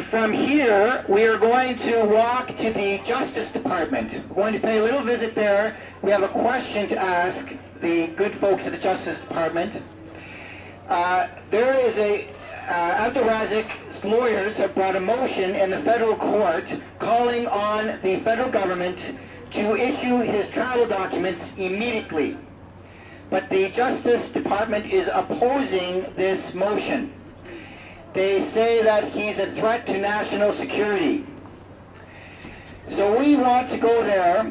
From here, we are going to walk to the Justice Department. We're going to pay a little visit there. We have a question to ask the good folks at the Justice Department. There is Abdelrazik's lawyers have brought a motion in the federal court calling on the federal government to issue his travel documents immediately. But the Justice Department is opposing this motion. They say that he's a threat to national security. So we want to go there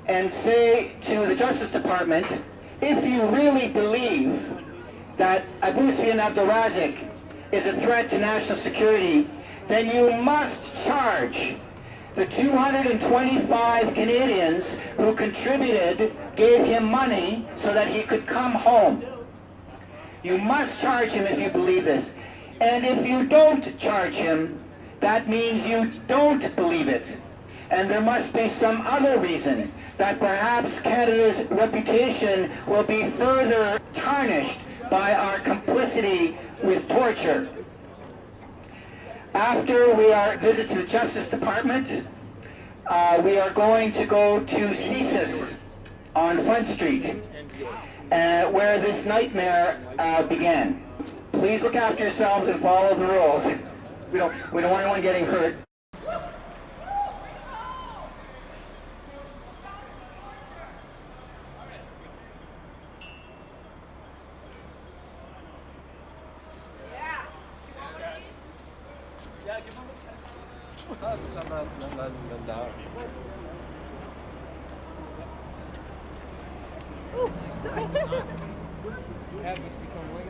and say to the Justice Department, if you really believe that Abousfian Abdelrazik is a threat to national security, then you must charge the 225 Canadians who contributed, gave him money so that he could come home. You must charge him if you believe this. And if you don't charge him, that means you don't believe it. And there must be some other reason that perhaps Canada's reputation will be further tarnished by our complicity with torture. After our visit to the Justice Department, we are going to go to CSIS on Front Street, where this nightmare began. Please look after yourselves and follow the rules. We don't want anyone getting hurt. Oh, sorry. Agnes become late.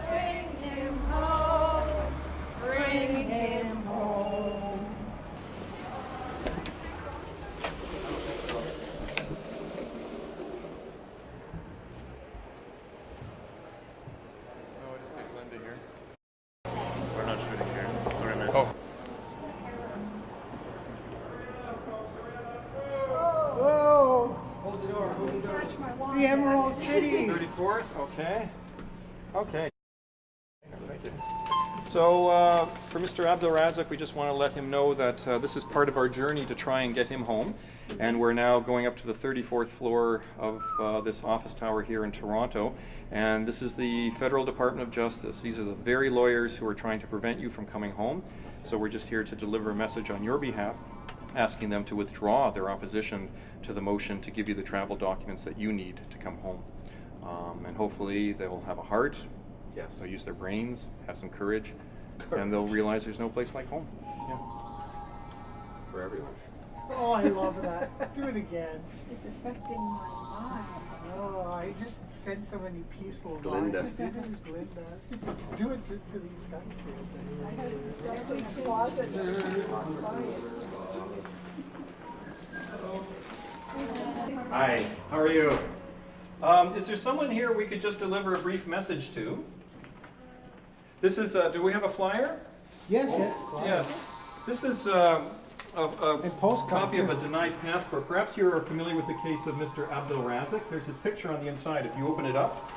Bring him home. Bring him home. No, just get Linda here. We're not shooting here. Sorry, miss. Oh. Whoa! Hold the door, hold the door. The Emerald City! 34th, okay. Okay. Thank you. So, for Mr. Abdelrazik, we just want to let him know that this is part of our journey to try and get him home. And we're now going up to the 34th floor of this office tower here in Toronto. And this is the Federal Department of Justice. These are the very lawyers who are trying to prevent you from coming home. So we're just here to deliver a message on your behalf, asking them to withdraw their opposition to the motion to give you the travel documents that you need to come home. And hopefully they'll have a heart, Yes. they'll use their brains, have some courage, and they'll realize there's no place like home. Yeah. For everyone. Oh, I love that. Do it again. It's affecting my mind. Oh, I just send so many peaceful Glinda. vibes. Glinda. Do it to these guys here. I had it stuck in a closet. Hi, how are you? Is there someone here we could just deliver a brief message to? This is, do we have a flyer? Yes, yes. Yes. This is a postcard, copy of too. a denied passport. Perhaps you're familiar with the case of Mr. Abdelrazik. There's his picture on the inside. If you open it up,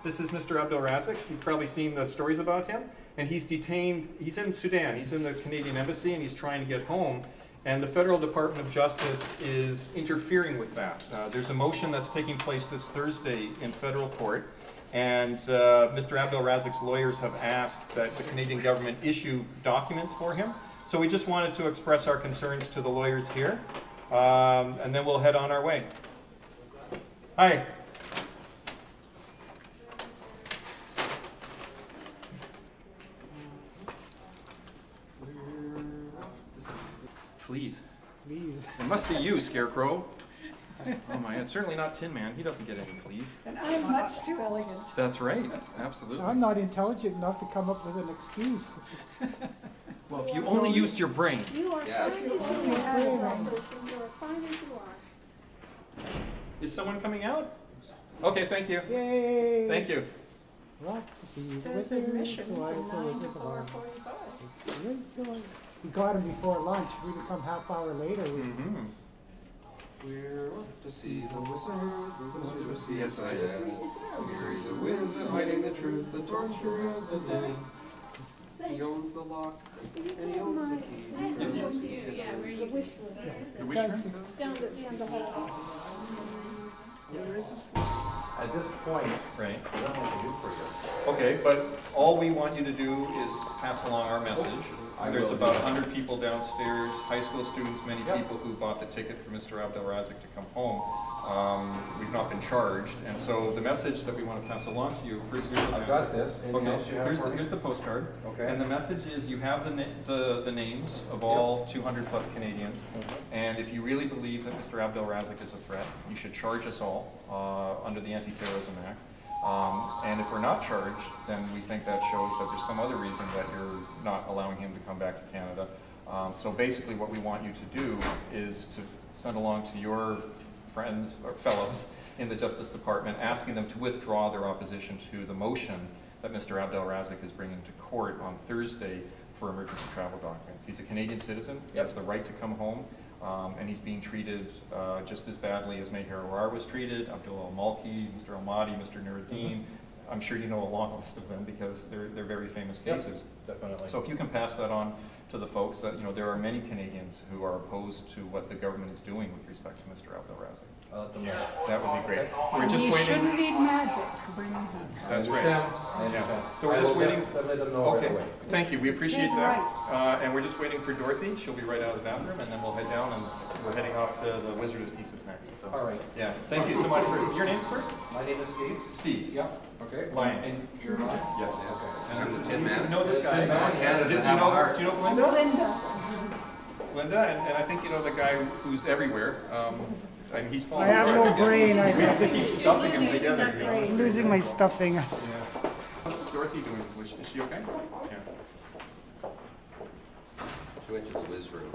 this is Mr. Abdelrazik. You've probably seen the stories about him. And he's detained, he's in Sudan. He's in the Canadian Embassy and he's trying to get home. And the Federal Department of Justice is interfering with that. There's a motion that's taking place this Thursday in federal court. And Mr. Abdelrazik's lawyers have asked that the Canadian government issue documents for him. So we just wanted to express our concerns to the lawyers here, and then we'll head on our way. Hi. Fleas. Please. It must be you, Scarecrow. Oh my, it's certainly not Tin Man. He doesn't get any fleas. And I'm much too elegant. That's right, absolutely. I'm not intelligent enough to come up with an excuse. Well, if you only used your brain. You are Yeah. fine as you are. You are fine as you are. Is someone coming out? Okay, thank you. Yay! Thank you. Love to see you. It says with you. admission from Why 9 so is to it 4:45. Yes, so we got him before lunch. We'd have come half hour later. Mm-hmm. We're off to see the wizard, CSIS. Here he's a wizard, hiding the truth, the torture of the dance. He owns the lock, and he owns the key. The wish room? Down at the end of the hall. Where is this? At this point, Right. I don't know what to do for you. Okay, but all we want you to do is pass along our message. There's will about do that. 100 people downstairs, high school students, many Yep. people who bought the ticket for Mr. Abdelrazik to come home. We've not been charged, and so the message that we want to pass along to you, first, here's the I've got message. this. Anything Okay, else you have here's for the, me? here's the postcard. Okay. And the message is you have the names of all 200 plus Canadians, and if you really believe that Mr. Abdelrazik is a threat, you should charge us all under the Anti-Terrorism Act. And if we're not charged, then we think that shows that there's some other reason that you're not allowing him to come back to Canada. So basically what we want you to do is to send along to your friends or fellows in the Justice Department, asking them to withdraw their opposition to the motion that Mr. Abdelrazik is bringing to court on Thursday for emergency travel documents. He's a Canadian citizen, he has the right to come home, and he's being treated just as badly as Meher Arar was treated, Abdul Al-Malki, Mr. Al-Mahdi, Mr. Nuruddin. I'm sure you know a long list of them because they're very famous cases. Definitely. So if you can pass that on to the folks that, there are many Canadians who are opposed to what the government is doing with respect to Mr. Abdelrazik. I'll let them know. That would be great. Okay. We're just You waiting. shouldn't need magic to bring him home. That's right. I understand. Yeah. So we're I just will waiting. let them know right Okay, away. thank you, we appreciate He's that. And we're just waiting for Dorothy, she'll be right out of the bathroom, and then we'll head down, and we're heading off to the Wizard of Ceases next. So, All right. yeah, thank you so much for, your name, sir? My name is Steve. Steve. Yeah. Okay. Lion. And you're Lion? Yes. Okay. And He's a tin man. You know this guy? Tin man. Canada Do you doesn't have a know, heart. do you know Glinda? Linda. Linda, and I think you know the guy who's everywhere. And he's falling I have no apart. brain, I We have to guess. keep stuffing him together. I'm losing my stuffing. Yeah. How's Dorothy doing? Is she okay? Yeah. She went to the whiz room.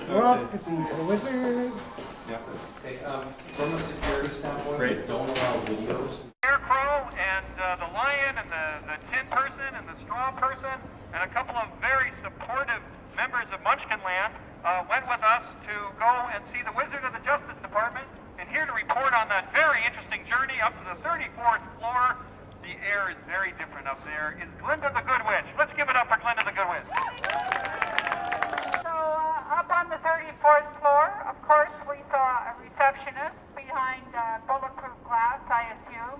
We're off to see the wizard. Yeah. Okay, from a security standpoint, Great. we don't allow videos. Scarecrow and the lion and the tin person and the straw person and a couple of very supportive members of Munchkinland went with us to go and see the Wizard of the Justice Department, and here to report on that very interesting journey up to the 34th floor. The air is very different up there. Is Glinda the Good Witch. Let's give it up for Glinda the Good Witch. So up on the 34th floor, of course, we saw a receptionist behind bulletproof glass, I assume.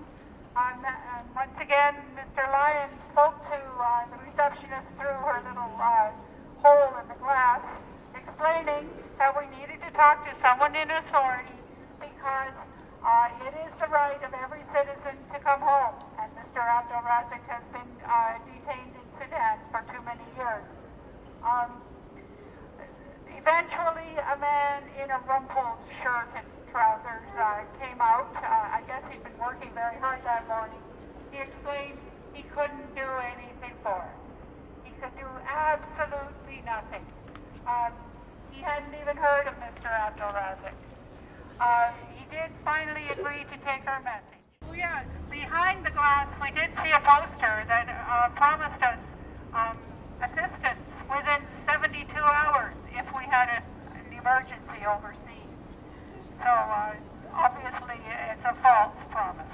And once again, Mr. Lyon spoke to the receptionist through her little hole in the glass, explaining that we needed to talk to someone in authority because it is the right of every citizen to come home. And Mr. Abdelrazik has been detained in Sudan for too many years. Eventually, a man in a rumpled shirt and trousers came out. I guess he'd been working very hard that morning. He explained he couldn't do anything for us. He could do absolutely nothing. He hadn't even heard of Mr. Abdelrazik. He did finally agree to take our message. Yeah, behind the glass, we did see a poster that promised us assistance within 72 hours if we had an emergency overseas. So obviously it's a false promise.